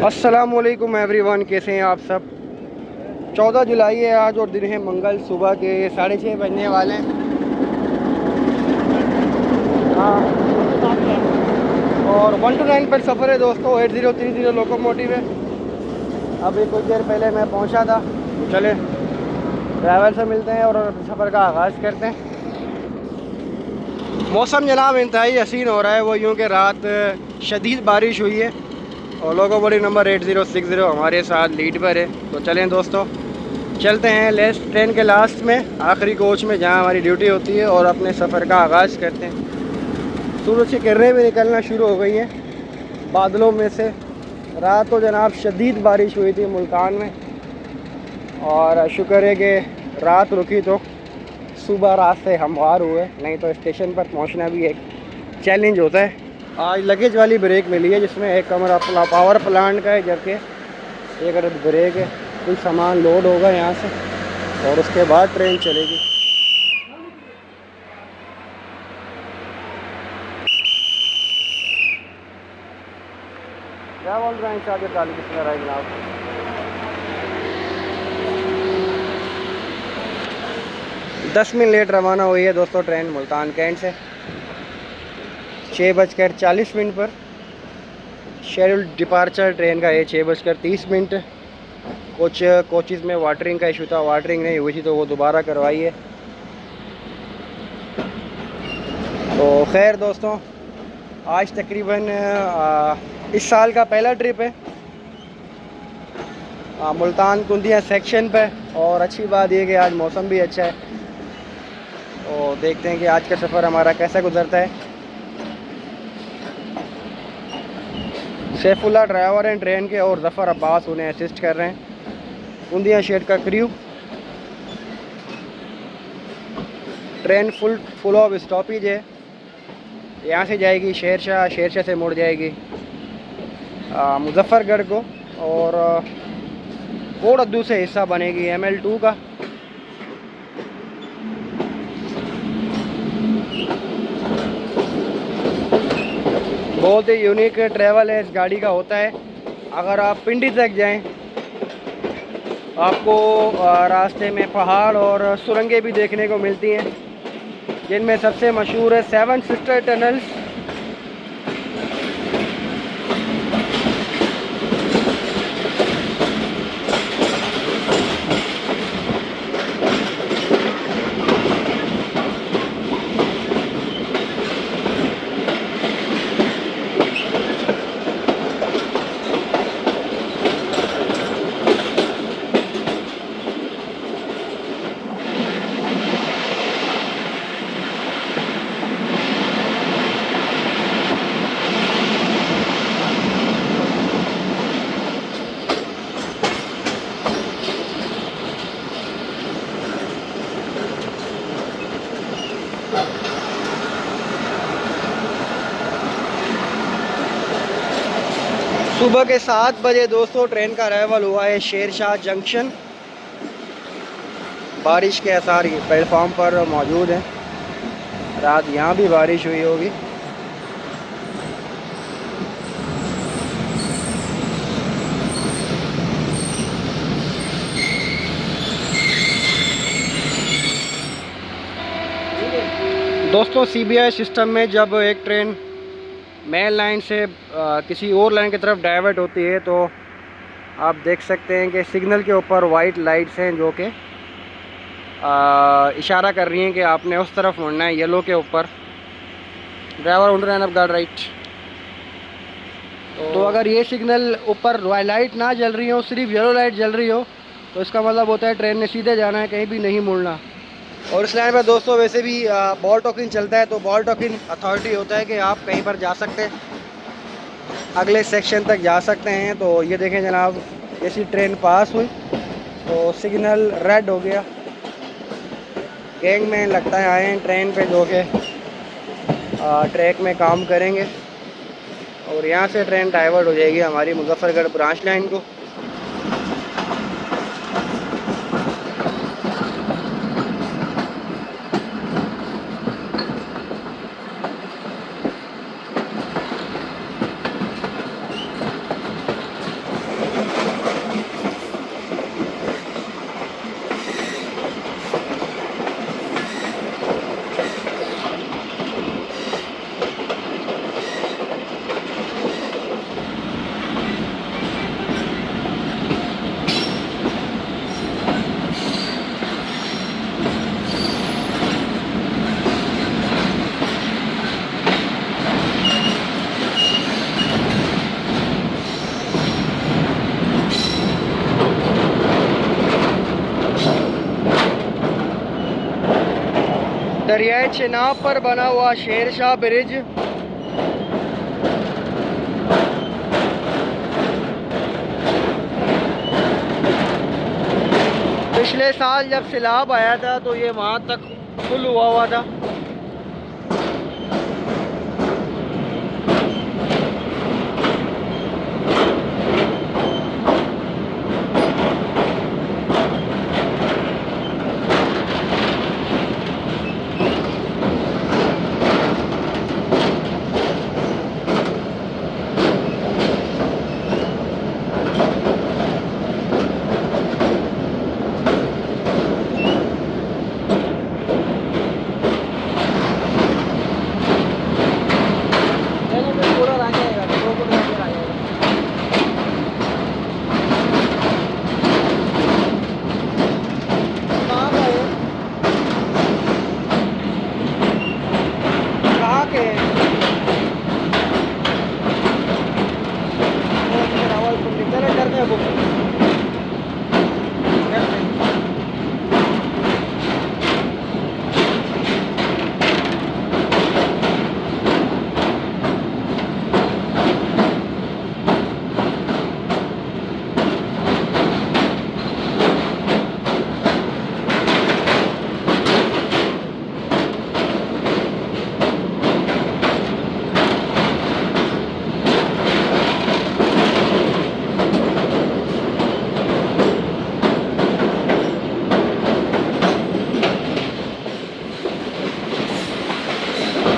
अस्सलामुअलैकुम एवरीवन, कैसे हैं आप सब। 14 जुलाई है आज और दिन है मंगल। सुबह के 6:30 बजने वाले हैं। हाँ, और 1 to 9 पर सफ़र है दोस्तों। 8030 लोकोमोटिव है। अभी कुछ देर पहले मैं पहुंचा था, तो चले ड्राइवर से मिलते हैं और सफ़र का आगाज़ करते हैं। मौसम जनाब इंतहाई हसीन हो रहा है। वो यूँ कि रात शदीद बारिश हुई है और लोकोमोटिव नंबर 8060 हमारे साथ लीड पर है। तो चलें दोस्तों, चलते हैं लेस्ट ट्रेन के लास्ट में, आखिरी कोच में, जहां हमारी ड्यूटी होती है, और अपने सफ़र का आगाज़ करते हैं। सूरज की किरणें भी निकलना शुरू हो गई हैं बादलों में से। रात तो जनाब शदीद बारिश हुई थी मुल्तान में, और शुक्र है कि रात रुकी तो सुबह रात से हमवार हुए, नहीं तो स्टेशन पर पहुंचना भी एक चैलेंज होता है। आज लगेज वाली ब्रेक मिली है, जिसमें एक कमरा पावर प्लांट का है, जबकि एक अरद ब्रेक है। कुछ सामान लोड होगा यहाँ से और उसके बाद ट्रेन चलेगी। क्या बोल रहे हैं चार्जर डाली किसने रहा है जनाब। 10 मिनट लेट रवाना हुई है दोस्तों ट्रेन मुल्तान कैंट से। 6:40 पर शेड्यूल्ड डिपार्चर ट्रेन का है। 6:30। कुछ कोचेज़ में वाटरिंग का इशू था, वाटरिंग नहीं हुई थी तो वो दोबारा करवाई है। तो खैर दोस्तों, आज तकरीबन इस साल का पहला ट्रिप है मुल्तान कुंदिया सेक्शन पे। और अच्छी बात यह कि आज मौसम भी अच्छा है। तो देखते हैं कि आज का सफ़र हमारा कैसा गुजरता है। सैफुल्ला ड्राइवर हैं ट्रेन के और ज़फ़र अब्बास उन्हें असिस्ट कर रहे हैं। कुंदिया शेड का crew. Train full of stoppage है। यहाँ से जाएगी शेरशाह, शेरशाह से मुड़ जाएगी मुजफ्फरगढ़ को, और कोडद्दू से हिस्सा बनेगी ML2 का। बहुत ही यूनिक ट्रैवल है इस गाड़ी का होता है। अगर आप पिंडी तक जाएं, आपको रास्ते में पहाड़ और सुरंगें भी देखने को मिलती हैं, जिनमें सबसे मशहूर है 7 सिस्टर टनल्स। सुबह के 7 बजे दोस्तों ट्रेन का अराइवल हुआ है शेरशाह जंक्शन। बारिश के आसार प्लेटफॉर्म पर मौजूद हैं। रात यहाँ भी बारिश हुई होगी। दोस्तों, CBI सिस्टम में जब एक ट्रेन मेन लाइन से किसी और लाइन की तरफ डाइवर्ट होती है, तो आप देख सकते हैं कि सिग्नल के ऊपर वाइट लाइट्स हैं जो कि इशारा कर रही हैं कि आपने उस तरफ मुड़ना है। येलो के ऊपर ड्राइवर उड़ रहे हैं अब गार्ड राइट। तो अगर ये सिग्नल ऊपर लाइट ना जल रही हो, सिर्फ येलो लाइट जल रही हो, तो इसका मतलब होता है ट्रेन ने सीधे जाना है, कहीं भी नहीं मुड़ना। और इस लाइन पर दोस्तों वैसे भी बॉल टॉकिंग चलता है, तो बॉल टॉकिंग अथॉरिटी होता है कि आप कहीं पर जा सकते हैं, अगले सेक्शन तक जा सकते हैं। तो ये देखें जनाब, जैसी ट्रेन पास हुई तो सिग्नल रेड हो गया। गैंग में लगता है आए हैं ट्रेन पे, जो कि ट्रैक में काम करेंगे, और यहाँ से ट्रेन डाइवर्ट हो जाएगी हमारी मुजफ्फरगढ़ ब्रांच लाइन को। दरियाए चिनाब पर बना हुआ शेर शाह ब्रिज। पिछले साल जब सैलाब आया था तो ये वहाँ तक फुल हुआ था।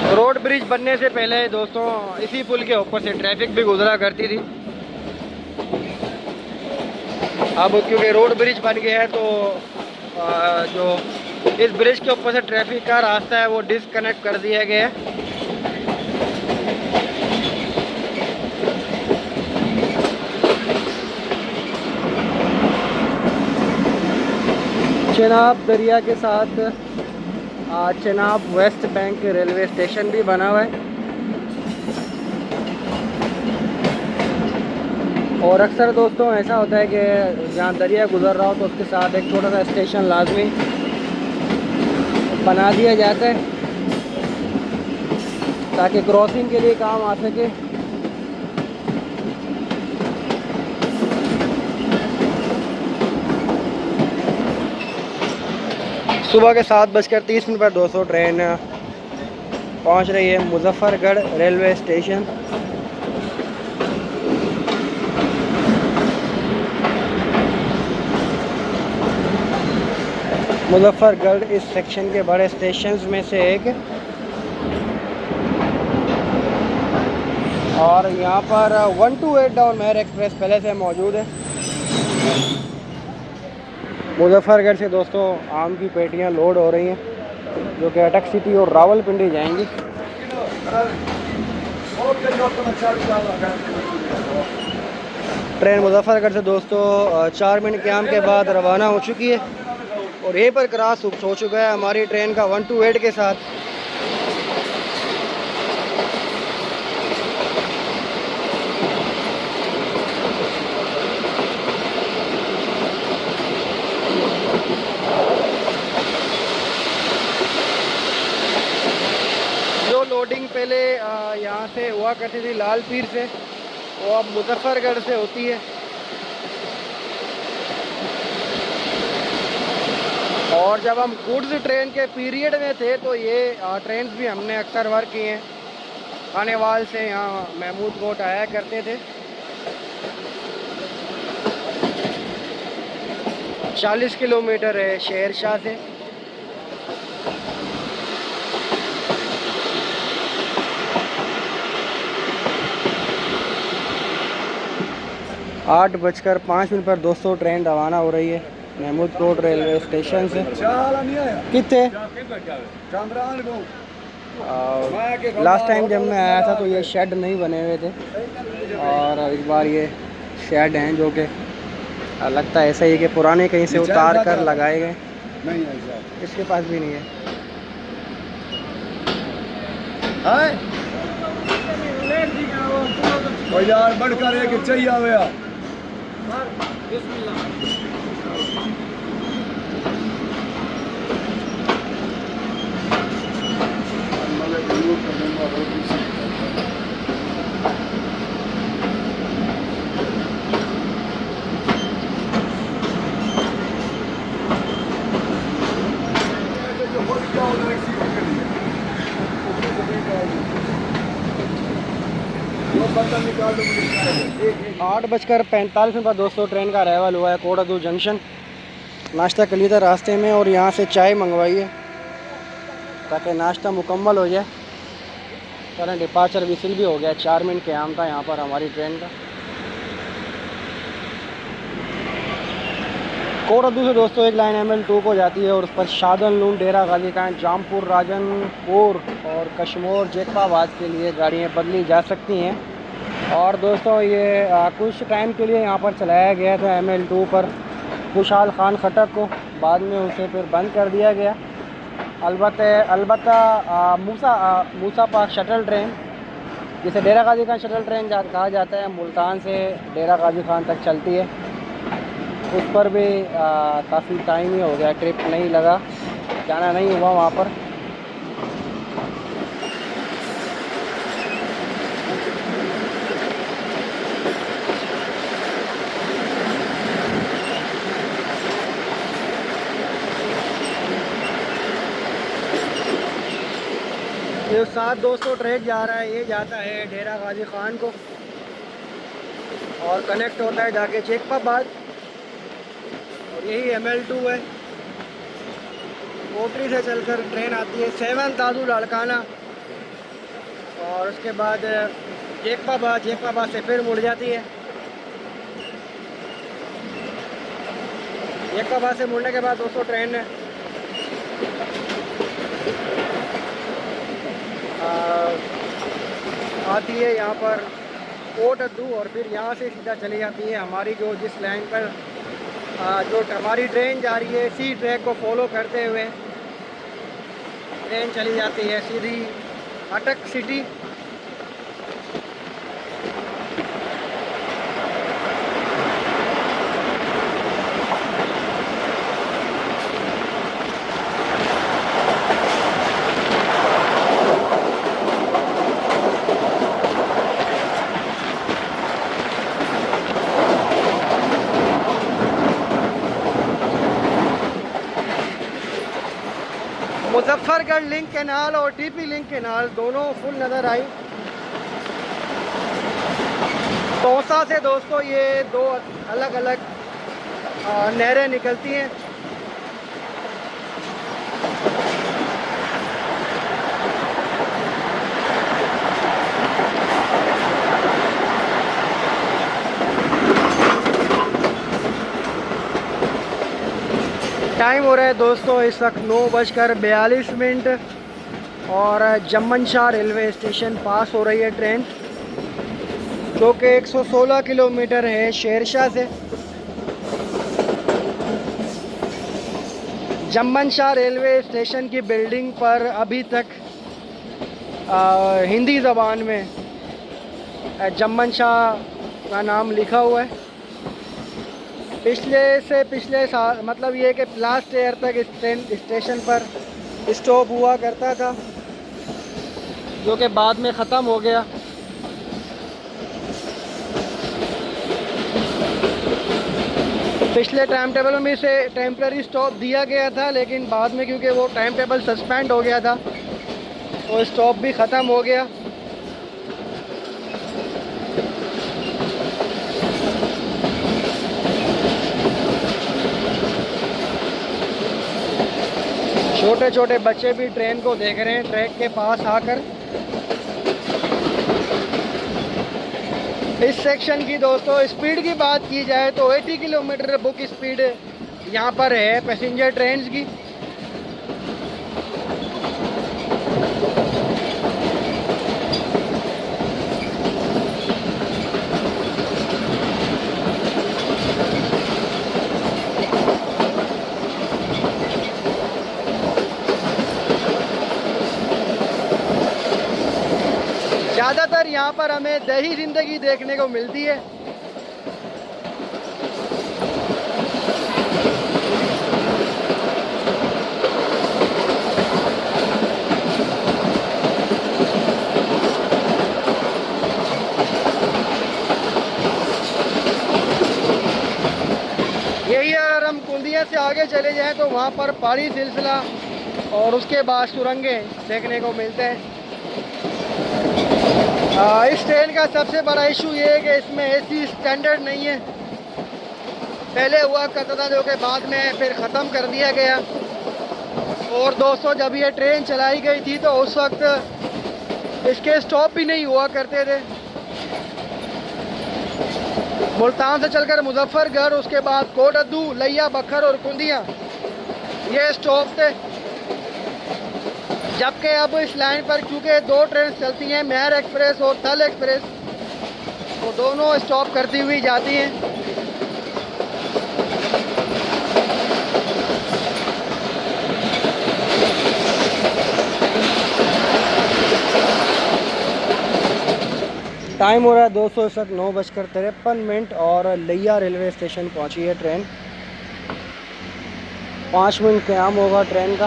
रोड ब्रिज बनने से पहले दोस्तों इसी पुल के ऊपर से ट्रैफिक भी गुजरा करती थी। अब क्योंकि रोड ब्रिज बन गया है तो जो इस ब्रिज के ऊपर से ट्रैफिक का रास्ता है वो डिसकनेक्ट कर दिया गया है। चिनाब दरिया के साथ Chenab West Bank railway station भी बना हुआ है। और अक्सर दोस्तों ऐसा होता है कि जहाँ दरिया गुजर रहा हो तो उसके साथ एक छोटा सा स्टेशन लाजमी बना दिया जाता है ताकि क्रॉसिंग के लिए काम आ सके। सुबह के 7:30 पर दोस्तों ट्रेन पहुंच रही है मुजफ्फरगढ़ रेलवे स्टेशन। मुजफ्फरगढ़ इस सेक्शन के बड़े स्टेशंस में से एक, और यहाँ पर 128 डाउन मेहर एक्सप्रेस पहले से मौजूद है। मुजफ्फरगढ़ से दोस्तों आम की पेटियाँ लोड हो रही हैं जो कि अटक सिटी और रावलपिंडी जाएंगी। ट्रेन मुजफ्फरगढ़ से दोस्तों 4 मिनट के आम के बाद रवाना हो चुकी है और यहीं पर क्रॉस हो चुका है हमारी ट्रेन का 128 के साथ। जो लोडिंग पहले यहाँ से हुआ करती थी लाल पीर से, वो अब मुजफ्फरगढ़ से होती है। और जब हम गुड्स ट्रेन के पीरियड में थे तो ये ट्रेन भी हमने अक्सर वर्क किए हैं। खानेवाल से यहाँ महमूद कोट आया करते थे। 40 किलोमीटर है शेर शाह से। आठ 8:05 पर दोस्तों ट्रेन रवाना हो रही है महमूद कोट रेलवे स्टेशन से। कितने लास्ट टाइम जब मैं आया था तो ये शेड नहीं बने हुए थे और इस बार ये शेड हैं जो कि लगता है ऐसा ही कि पुराने कहीं से उतार कर लगाए गए। इसके पास भी नहीं है। यार बढ़कर एक चाहिए आठ बजकर 45 मिनट पर दोस्तों ट्रेन का अराइवल हुआ है कोडादू जंक्शन। नाश्ता कर लिया था रास्ते में और यहाँ से चाय मंगवाई है ताकि नाश्ता मुकम्मल हो जाए। कारण डिपार्चर विसिल भी हो गया, 4 मिनट क़याम था यहाँ पर हमारी ट्रेन का। कोडादू से दोस्तों एक लाइन ML2 को जाती है और उस पर शादन लून, डेरा गाजी खान, जामपुर, राजनपुर और कश्मोर, जैकबाबाद के लिए गाड़ियाँ बदली जा सकती हैं। और दोस्तों ये कुछ टाइम के लिए यहाँ पर चलाया गया था ML2 पर खुशहाल खान खटक को, बाद में उसे फिर बंद कर दिया गया। अलबत्ता मूसा पाक शटल ट्रेन, जिसे डेरा गाजी खान शटल ट्रेन कहा जाता है, मुल्तान से डेरा गाजी खान तक चलती है। उस पर भी काफ़ी टाइम ही हो गया, ट्रिप नहीं लगा, जाना नहीं हुआ वहाँ पर। ये साथ दोस्तों ट्रैक जा रहा है, ये जाता है डेरा गाजी खान को और कनेक्ट होता है जाके जैकबाबाद। और यही ML2 है। कोटरी से चलकर ट्रेन आती है 7 ताजू लाड़काना और उसके बाद जैकबाबाद से फिर मुड़ जाती है। जैकबाबाद से मुड़ने के बाद दोस्तों ट्रेन आती है यहाँ पर कोडादू और फिर यहाँ से सीधा चली जाती है हमारी जो जिस लाइन पर जो हमारी ट्रेन जा रही है, इसी ट्रैक को फॉलो करते हुए ट्रेन चली जाती है सीधी अटक सिटी। मुजफ्फरगढ़ लिंक कैनाल और TP लिंक कैनाल दोनों फुल नज़र आई। तोसा से दोस्तों ये दो अलग अलग नहरें निकलती हैं। टाइम हो रहा है दोस्तों इस वक्त 9:42 और जम्मनशाह रेलवे स्टेशन पास हो रही है ट्रेन, जो कि 116 किलोमीटर है शेरशाह से। जम्मनशाह रेलवे स्टेशन की बिल्डिंग पर अभी तक हिंदी ज़बान में जम्मनशाह का नाम लिखा हुआ है। पिछले साल मतलब ये कि लास्ट ईयर तक इस ट्रेन स्टेशन पर स्टॉप हुआ करता था, जो कि बाद में ख़त्म हो गया। पिछले टाइम टेबल में इसे टेम्प्रेरी स्टॉप दिया गया था, लेकिन बाद में क्योंकि वो टाइम टेबल सस्पेंड हो गया था तो स्टॉप भी ख़त्म हो गया। छोटे छोटे बच्चे भी ट्रेन को देख रहे हैं ट्रैक के पास आकर। इस सेक्शन की दोस्तों स्पीड की बात की जाए तो 80 किलोमीटर बुक स्पीड यहाँ पर है पैसेंजर ट्रेन की। ज़्यादातर यहाँ पर हमें दही ज़िंदगी देखने को मिलती है। सीढ़ियाँ से आगे चले जाएं तो वहाँ पर पहाड़ी सिलसिला और उसके बाद सुरंगें देखने को मिलते हैं। इस ट्रेन का सबसे बड़ा इशू ये है कि इसमें एसी स्टैंडर्ड नहीं है। पहले हुआ करता था जो कि बाद में फिर ख़त्म कर दिया गया। और दोस्तों जब ये ट्रेन चलाई गई थी तो उस वक्त इसके स्टॉप भी नहीं हुआ करते थे। मुल्तान से चलकर मुजफ्फरगढ़, उसके बाद कोटअद्दू, लिया, बखर और कुंदिया ये स्टॉप थे। जबकि अब इस लाइन पर चूँकि 2 ट्रेन चलती हैं, मेहर एक्सप्रेस और थल एक्सप्रेस, तो दोनों स्टॉप करती हुई जाती हैं। टाइम हो रहा है दोस्तों इस वक्त 9:53 और लिया रेलवे स्टेशन पहुंची है ट्रेन। 5 मिनट क़याम होगा ट्रेन का।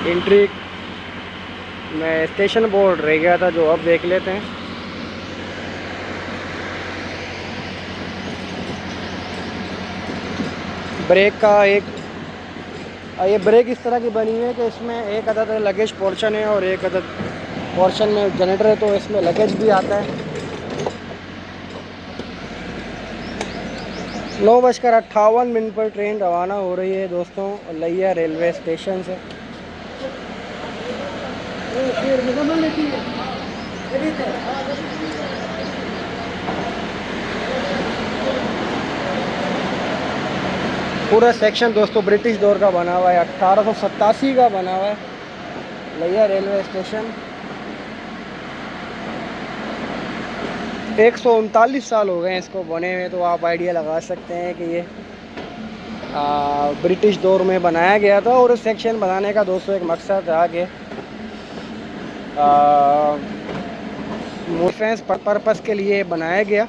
एंट्री में स्टेशन बोर्ड रह गया था जो अब देख लेते हैं। ब्रेक का ये ब्रेक इस तरह की बनी हुई है कि इसमें एक अदद लगेज पोर्शन है और एक अदद पोर्शन में जनरेटर है, तो इसमें लगेज भी आता है। 9:58 पर ट्रेन रवाना हो रही है दोस्तों लिया रेलवे स्टेशन से। पूरा सेक्शन दोस्तों ब्रिटिश दौर का बना हुआ है, 1887 का बना हुआ है लिया रेलवे स्टेशन। 139 साल हो गए हैं इसको बने हुए, तो आप आइडिया लगा सकते हैं कि ये ब्रिटिश दौर में बनाया गया था। और इस सेक्शन बनाने का दोस्तों एक मकसद था कि डिफेंस पर्पस के लिए बनाया गया।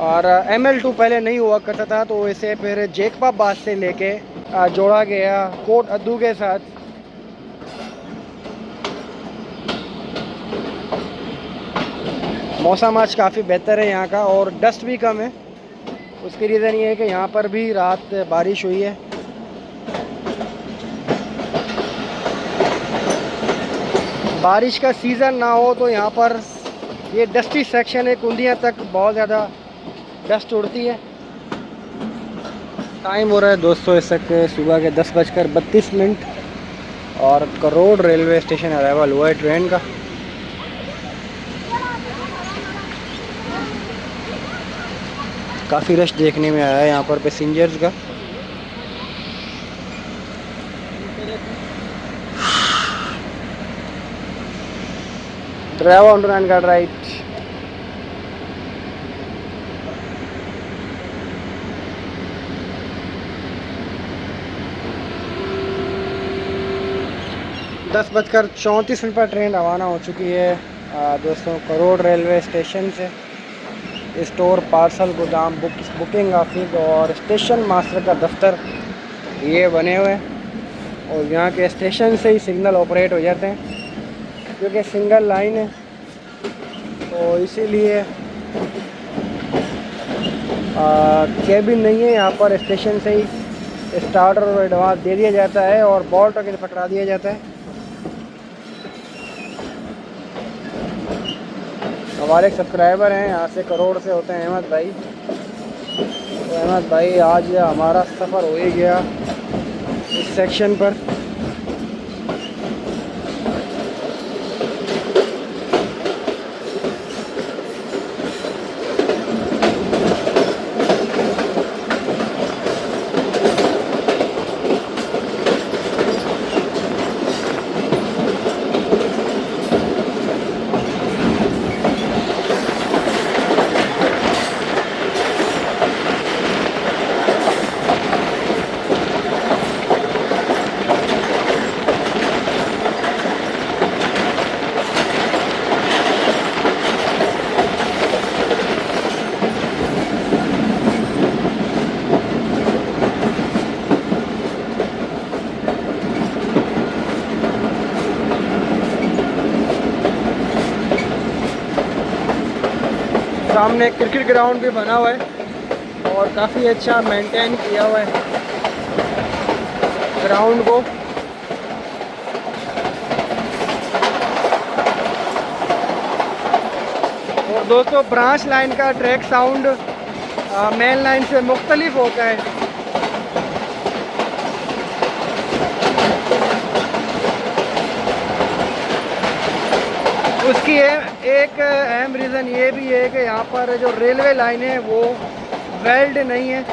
और ML2 पहले नहीं हुआ करता था, तो इसे फिर जेकबाबाद से लेके जोड़ा गया कोटअद्दू के साथ। मौसम आज काफ़ी बेहतर है यहाँ का और डस्ट भी कम है। उसकी रीज़न ये है कि यहाँ पर भी रात बारिश हुई है। बारिश का सीज़न ना हो तो यहाँ पर ये डस्टी सेक्शन है, कुंदियाँ तक बहुत ज़्यादा डस्ट उड़ती है। टाइम हो रहा है दोस्तों इस वक्त सुबह के 10:32 और करोड़ रेलवे स्टेशन अराइवल हुआ है ट्रेन का। काफ़ी रश देखने में आया है यहाँ पर पैसेंजर्स का। Driver on to guide right. दस 10:34 पर ट्रेन रवाना हो चुकी है दोस्तों करोड़ रेलवे स्टेशन से। स्टोर, पार्सल, गोदाम, बुकिंग ऑफिस और स्टेशन मास्टर का दफ्तर ये बने हुए हैं। और यहाँ के स्टेशन से ही सिग्नल ऑपरेट हो जाते हैं क्योंकि सिंगल लाइन है, तो इसीलिए केबिन नहीं है यहाँ पर। स्टेशन से ही स्टार्टर और एडवांस दे दिया जाता है और बोल्ट वगैरह पकड़ा दिया जाता है। हमारे एक सब्सक्राइबर हैं यहाँ से करोड़ से होते हैं अहमद भाई। तो अहमद भाई आज हमारा सफ़र हो ही गया इस सेक्शन पर। सामने क्रिकेट ग्राउंड भी बना हुआ है। और काफ़ी अच्छा मेंटेन किया हुआ है ग्राउंड को। और दोस्तों ब्रांच लाइन का ट्रैक साउंड मेन लाइन से मुख्तलिफ होता है। उसकी एक अहम रीज़न ये भी है कि यहाँ पर जो रेलवे लाइन है वो वेल्ड नहीं है।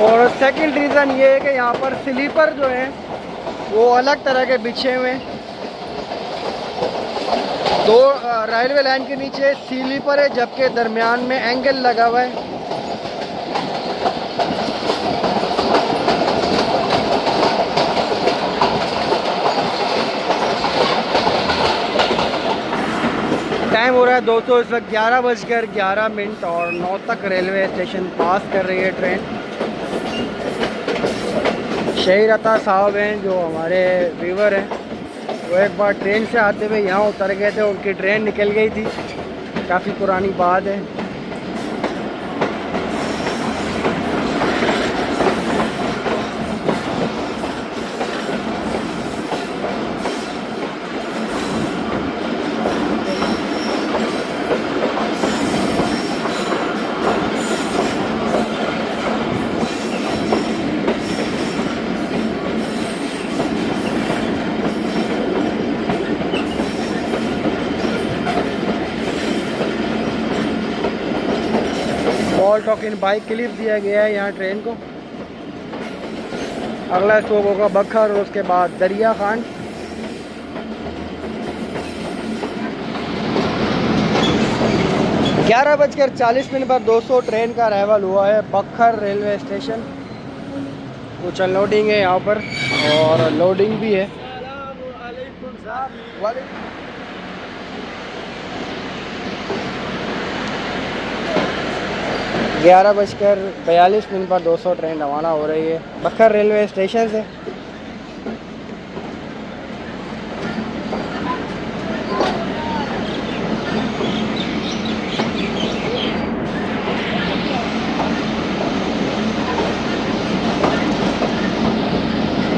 और सेकंड रीज़न ये है कि यहाँ पर स्लीपर जो है वो अलग तरह के बिछे हुए हैं। दो रेलवे लाइन के नीचे स्लीपर है, जबकि दरमियान में एंगल लगा हुआ है। टाइम हो रहा है दोस्तों इस वक्त 11:11 और 9 तक रेलवे स्टेशन पास कर रही है ट्रेन। शहीर अता साहब हैं जो हमारे व्यूवर हैं, वो एक बार ट्रेन से आते हुए यहाँ उतर गए थे, उनकी ट्रेन निकल गई थी, काफ़ी पुरानी बात है। वॉल टॉकिन बाइक क्लिप दिया गया है यहाँ ट्रेन को। अगला स्टॉप होगा बखर और उसके बाद दरिया खान। ग्यारह बजकर 40 पर दोस्तों ट्रेन का अराइवल हुआ है बखर रेलवे स्टेशन। कुछ अनलोडिंग है यहाँ पर और लोडिंग भी है। 11:42 पर दोस्तों ट्रेन रवाना हो रही है बखर रेलवे स्टेशन से।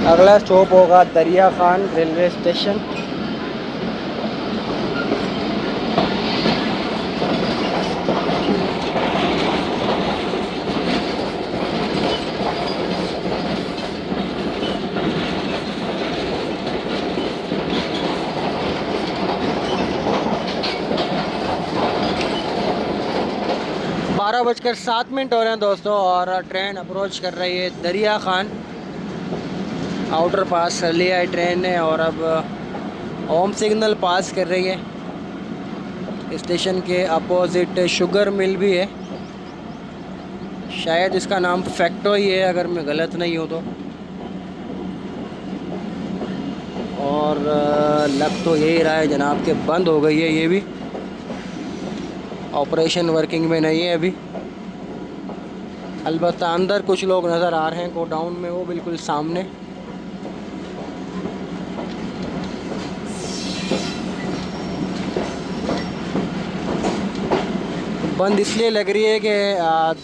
अगला स्टॉप होगा दरिया खान रेलवे स्टेशन। बारह बजकर 7 हो रहे हैं दोस्तों और ट्रेन अप्रोच कर रही है दरिया खान। आउटर पास कर लिया है ट्रेन ने और अब होम सिग्नल पास कर रही है। स्टेशन के अपोजिट शुगर मिल भी है, शायद इसका नाम फैक्टो ही है अगर मैं गलत नहीं हूँ तो। और लग तो यही रहा है जनाब के बंद हो गई है, ये भी ऑपरेशन वर्किंग में नहीं है अभी। अलबत्ता अंदर कुछ लोग नज़र आ रहे हैं गोडाउन में, वो बिल्कुल सामने। बंद इसलिए लग रही है कि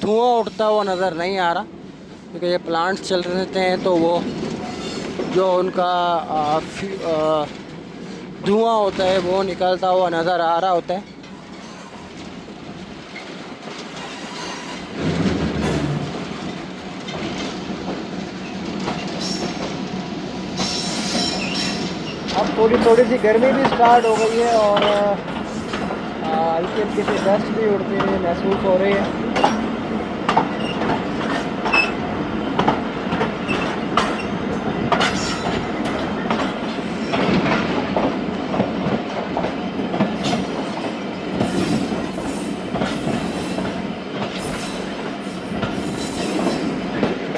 धुआं उठता हुआ नज़र नहीं आ रहा, क्योंकि ये प्लांट्स चल रहते हैं तो वो जो उनका धुआं होता है वो निकलता हुआ नज़र आ रहा होता है। अब थोड़ी सी गर्मी भी स्टार्ट हो गई है और हल्की हल्की सी डस्ट भी उड़ती हुई महसूस हो रही है।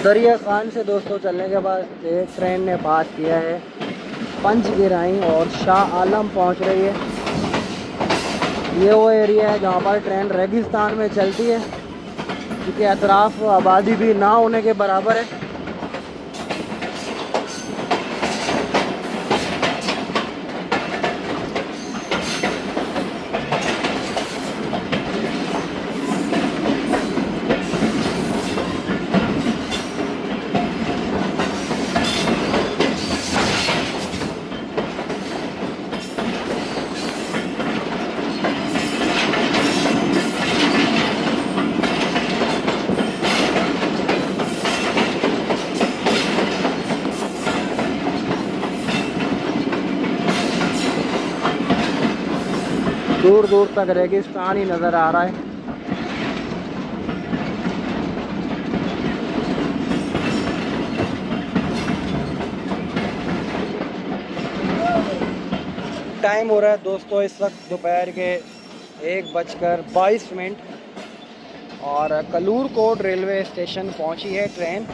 दरिया खान से दोस्तों चलने के बाद एक ट्रेन ने पास किया है पंचगिराई और शाह आलम पहुंच रही है। ये वो एरिया है जहाँ पर ट्रेन रेगिस्तान में चलती है, क्योंकि अतराफ आबादी भी ना होने के बराबर है। दूर दूर तक रेगिस्तान ही नज़र आ रहा है। टाइम हो रहा है दोस्तों इस वक्त दोपहर के 1:22 और कलूर कोट रेलवे स्टेशन पहुंची है ट्रेन।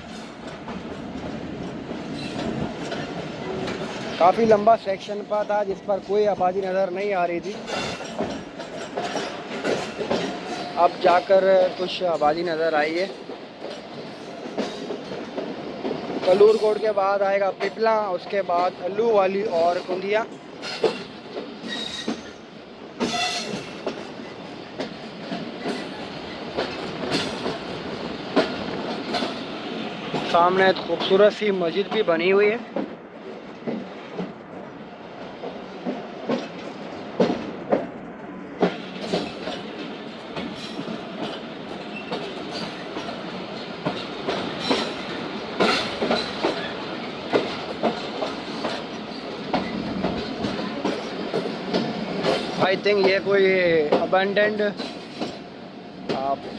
काफ़ी लंबा सेक्शन पर था जिस पर कोई आबादी नज़र नहीं आ रही थी। अब जाकर कुछ आबादी नज़र आई है। कलूर कोट के बाद आएगा पिपला, उसके बाद अल्लूवाली और कुंदिया। सामने एक खूबसूरत सी मस्जिद भी बनी हुई है। आई थिंक ये कोई अबंडेंड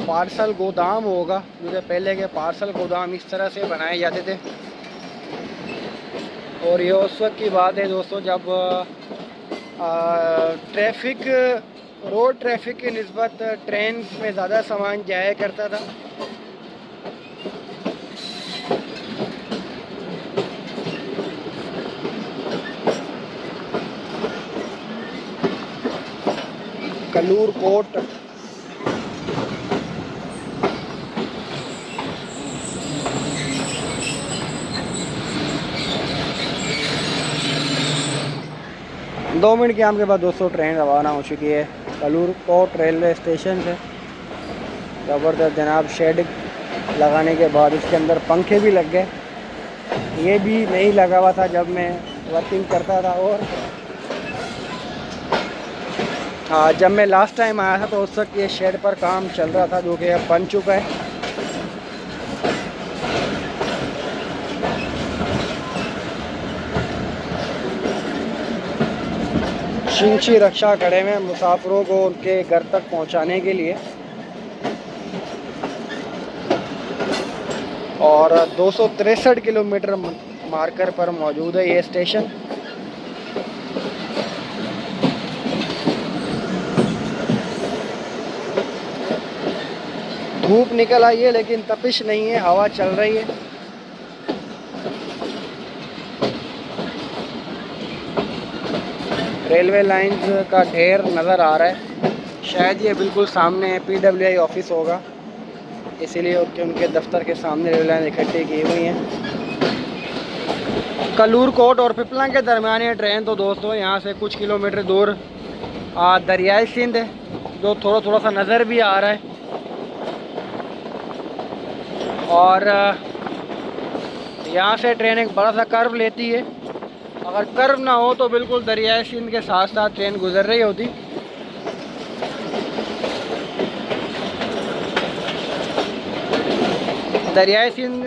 पार्सल गोदाम होगा, क्योंकि पहले के पार्सल गोदाम इस तरह से बनाए जाते थे। और ये उस वक्त की बात है दोस्तों जब रोड ट्रैफिक की निस्बत ट्रेन में ज़्यादा सामान जाया करता था। कलूर कोट दो मिनट के आम के बाद दोस्तों ट्रेन रवाना हो चुकी है कलूर कोट रेलवे स्टेशन से। ज़बरदस्त जनाब, शेड लगाने के बाद इसके अंदर पंखे भी लग गए। ये भी नहीं लगा हुआ था जब मैं वर्किंग करता था। और हाँ, जब मैं लास्ट टाइम आया था तो उस वक्त ये शेड पर काम चल रहा था, जो कि अब बन चुका है। शिंची रक्षा खड़े में मुसाफिरों को उनके घर तक पहुंचाने के लिए। और 263 किलोमीटर मार्कर पर मौजूद है ये स्टेशन। धूप निकल आई है लेकिन तपिश नहीं है, हवा चल रही है। रेलवे लाइंस का ढेर नज़र आ रहा है। शायद ये बिल्कुल सामने PWI ऑफिस होगा, इसीलिए उनके दफ्तर के सामने रेलवे लाइन इकट्ठी की हुई हैं। कलूर कोट और पिपला के दरमियान ये ट्रेन तो दोस्तों यहाँ से कुछ किलोमीटर दूर दरियाई सिंध है, जो थोड़ा सा नज़र भी आ रहा है। और यहाँ से ट्रेन एक बड़ा सा कर्व लेती है। अगर कर्व ना हो तो बिल्कुल दरियाई सिंध के साथ साथ ट्रेन गुजर रही होती। दरियाई सिंध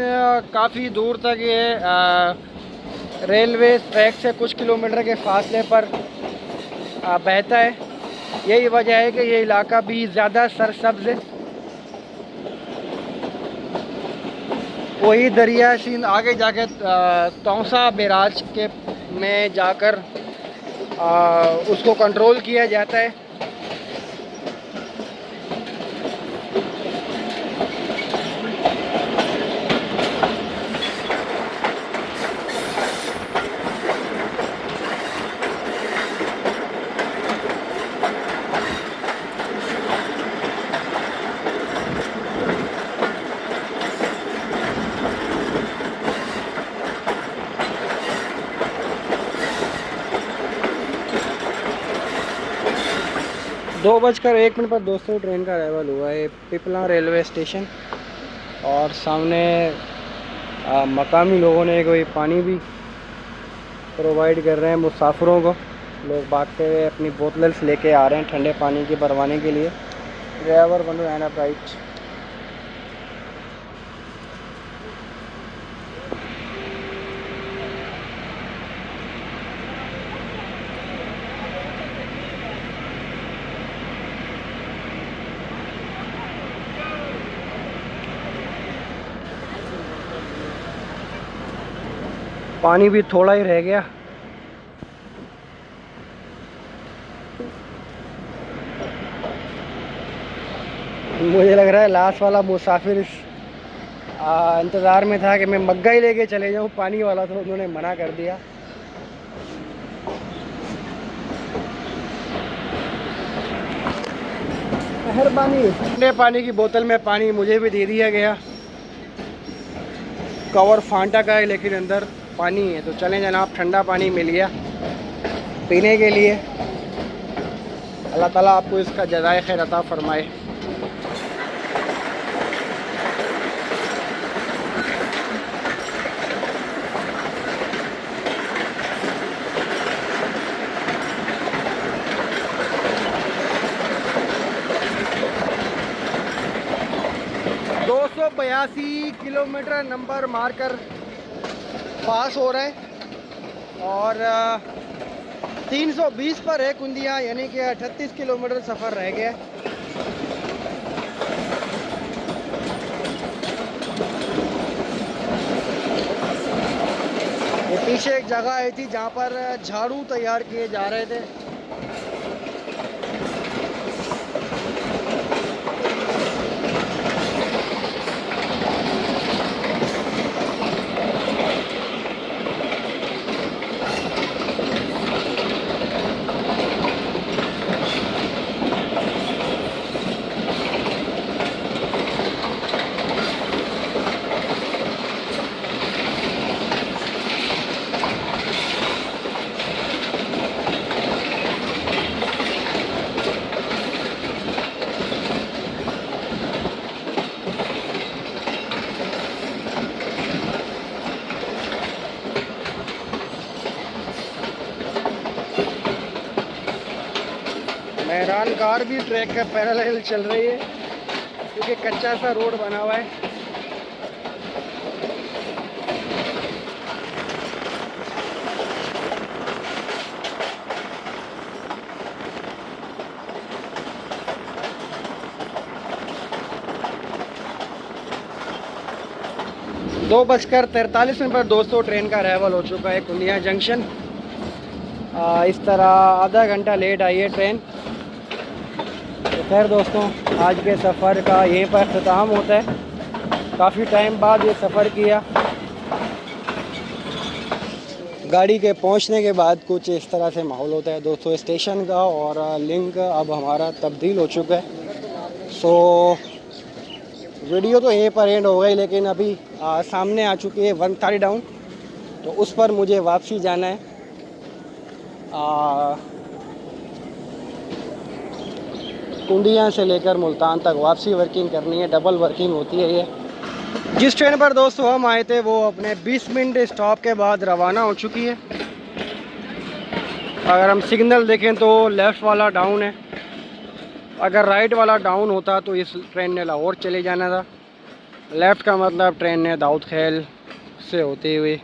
काफ़ी दूर तक ये रेलवे ट्रैक से कुछ किलोमीटर के फासले पर बहता है। यही वजह है कि ये इलाका भी ज़्यादा सरसब्ज़ है। वही दरिया सिंध आगे जाके तौसा बैराज के में जाकर उसको कंट्रोल किया जाता है। दो बजकर 1 मिनट पर दोस्तों ट्रेन का अराइवल हुआ है पिपला रेलवे स्टेशन। और सामने मकामी लोगों ने कोई पानी भी प्रोवाइड कर रहे हैं मुसाफिरों को। लोग भागते हुए अपनी बोतल्स लेके आ रहे हैं ठंडे पानी की भरवाने के लिए। ड्राइवर बनो एंड अप राइट। पानी भी थोड़ा ही रह गया। मुझे लग रहा है लास्ट वाला मुसाफिर इंतज़ार में था कि मैं मग्गा ही लेके चले जाऊँ पानी वाला, तो उन्होंने मना कर दिया। मेहरबानी। ठंडे पानी की बोतल में पानी मुझे भी दे दिया गया। कवर फांटा का है लेकिन अंदर पानी है। तो चलें जनाब, ठंडा पानी मिल गया पीने के लिए। अल्लाह ताला आपको इसका जज़ाए खैर अता फरमाए। किलोमीटर नंबर मारकर पास हो रहा है और 320 पर है कुंदिया, यानी कि 38 किलोमीटर सफ़र रह गया। ये पीछे एक जगह आई थी जहाँ पर झाड़ू तैयार किए जा रहे थे। मेहरान कार भी ट्रैक का पैरेलल चल रही है क्योंकि कच्चा सा रोड बना हुआ है। दो बजकर 43 मिनट पर दोस्तों ट्रेन का अराइवल हो चुका है कुंदिया जंक्शन। इस तरह आधा घंटा लेट आई है ट्रेन। तो खैर दोस्तों, आज के सफ़र का यहीं पर अख्ताम होता है। काफ़ी टाइम बाद ये सफ़र किया। गाड़ी के पहुंचने के बाद कुछ इस तरह से माहौल होता है दोस्तों स्टेशन का, और लिंक अब हमारा तब्दील हो चुका है। सो वीडियो तो यहीं पर एंड हो गई, लेकिन अभी सामने आ चुकी है 130 डाउन, तो उस पर मुझे वापसी जाना है। कुंडिया से लेकर मुल्तान तक वापसी वर्किंग करनी है, डबल वर्किंग होती है ये। जिस ट्रेन पर दोस्तों हम आए थे वो अपने 20 मिनट स्टॉप के बाद रवाना हो चुकी है। अगर हम सिग्नल देखें तो लेफ़्ट वाला डाउन है, अगर राइट वाला डाउन होता तो इस ट्रेन ने लाहौर चले जाना था। लेफ़्ट का मतलब ट्रेन ने दाऊद खेल से होते हुए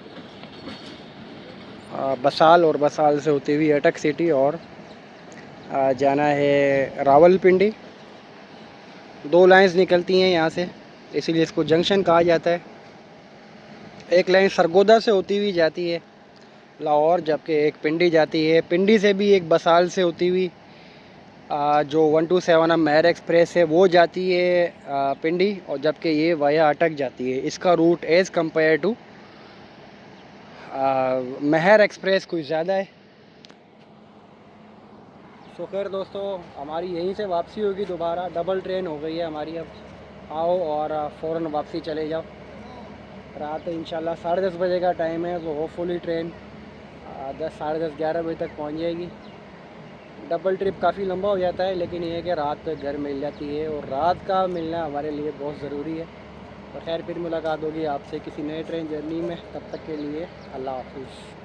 बसाल, और बसाल से होती हुई अटक सिटी, और जाना है रावलपिंडी। दो लाइंस निकलती हैं यहाँ से, इसीलिए इसको जंक्शन कहा जाता है। एक लाइन सरगोदा से होती हुई जाती है लाहौर, जबकि एक पिंडी जाती है। पिंडी से भी एक बसाल से होती हुई जो 127 मेहर एक्सप्रेस है वो जाती है पिंडी, और जबकि ये वाया अटक जाती है। इसका route as compare to Mehar express कुछ ज़्यादा है। सो खैर दोस्तों, हमारी यहीं से वापसी होगी दोबारा। डबल ट्रेन हो गई है हमारी अब। आओ और फ़ौरन वापसी चले जाओ। रात इंशाल्लाह 10:30 बजे का टाइम है, तो होपफुली ट्रेन 10, 10:30, 11 बजे तक पहुंच जाएगी। डबल ट्रिप काफ़ी लंबा हो जाता है, लेकिन ये है कि रात घर मिल जाती है, और रात का मिलना हमारे लिए बहुत ज़रूरी है। तो खैर फिर मुलाकात होगी आपसे किसी नए ट्रेन जर्नी में। तब तक के लिए अल्लाह हाफिज़।